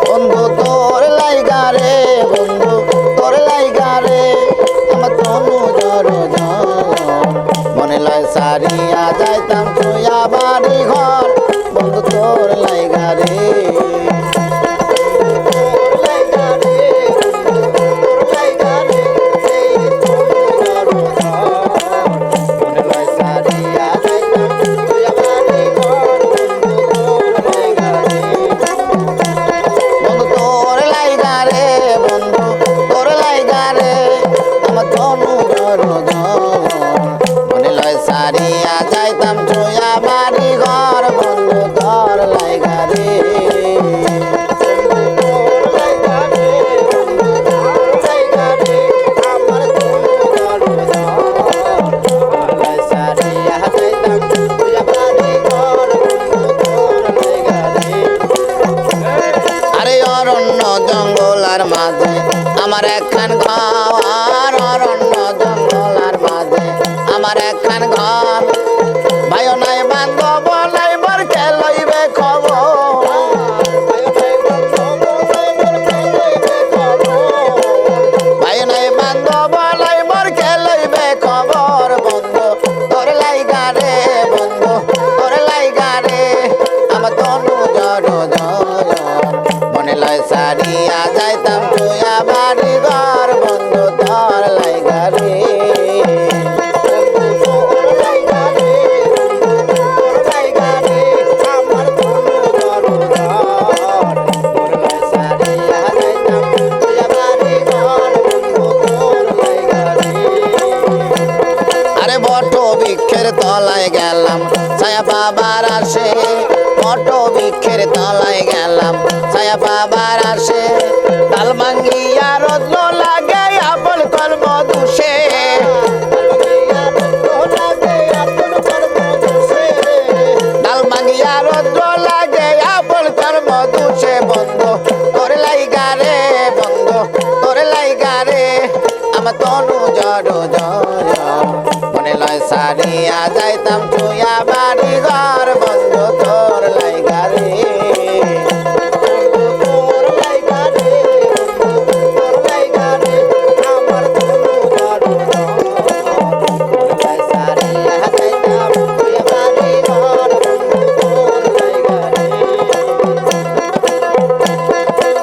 বন্ধু তোর লাইগা রে বন্ধু তোর লাইগা রে আমার তনু জর মনে লয় সারিয়া যাইতাম তুইয়া বাড়ি ঘর বন্ধু তোর লাইগা রে সারিয়া যাইতাম তুইয়া বাড়ি ঘর বন্ধু তোর লাইগা রে আরে অরণ্য জঙ্গলার মাঝে আমার একখান ঘর অরণ্য জঙ্গলার মাঝে আমার একখান ঘর ভাইও নাই বান্ধব নাই মোর কে লইবে খবর ভাই নাই বান্ধব নাই মোর কে লইবে খবর বন্ধু তোর লাইগা রে বন্ধু তোর লাইগা রে আমার তনু জর মনে লয় সারিয়া যাইতাম তুইয়া বাড়ি ঘর বন্ধু তোর লাইগা রে তলায় গেলাম ছায়া বাবার আসে বট বৃক্ষের তলায় গেলাম ছায়া বাবার আসে ডাল ভাঙ্গিয়া রত্ন লাগে আপন কর্ম দুষে ডাল ভাঙ্গিয়া রত্ন লাগে আপন কর্ম দুষে বন্ধু তোর লাইগা রে বন্ধু তোর লাইগা রে আমার তনু জড় মনে লয় সারিয়া যাইতাম তুইয়া বাড়ি ঘর বন্ধু তোর লাইগা রে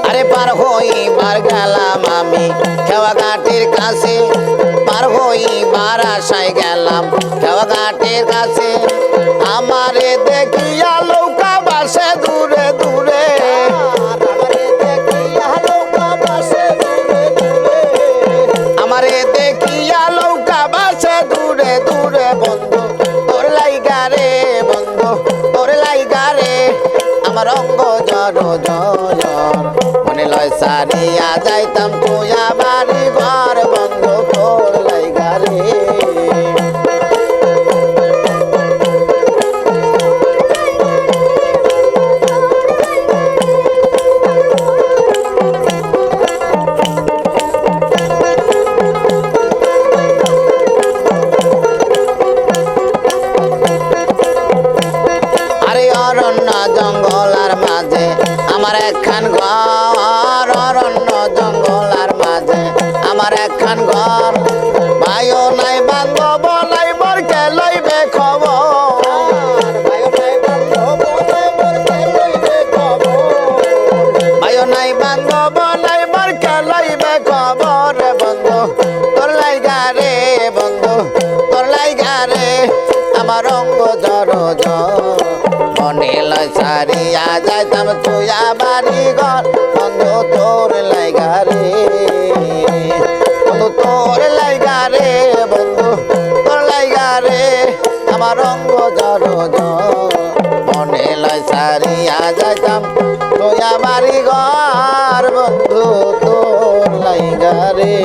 আরে পার হইবার গেলাম আমি খেওয়া ঘাটের কাছে পার হইবার আশায় গেলাম খেওয়া ঘাটের কাছে আমারে দেখিয়া নৌকা বাসে দূরে দূরে আমারে দেখিয়া নৌকা বাসে দূরে দূরে বন্ধু তোর লাইগা রে বন্ধু তোর লাইগা রে আমার অঙ্গ জর মনে লয় সারিয়া যাইতাম তুইয়া বাড়ি ঘর বন্ধু তোর লাইগা রে আরে অরণ্য জঙ্গলার মাঝে আমার একখান ঘর অরণ্য জঙ্গলার মাঝে আমার একখান ঘর ভাইও নাই বান্ধব নাই মোর কে লইবে খবর ভাইও নাই বান্ধব নাই মোর কে লইবে খবর বন্ধু তোর লাইগা রে বন্ধু তোর লাইগা রে আমার অঙ্গ জর মনে লয় সারিয়া যাইতাম তুইয়া বাড়ি ঘর বন্ধু তোর লাইগা রে বন্ধু তোর লাইগা রে বন্ধু তোর লাইগা রে আমার অঙ্গ জর মনে লয় সারিয়া যাইতাম তুইয়া বাড়ি ঘর বন্ধু তোর লাইগা রে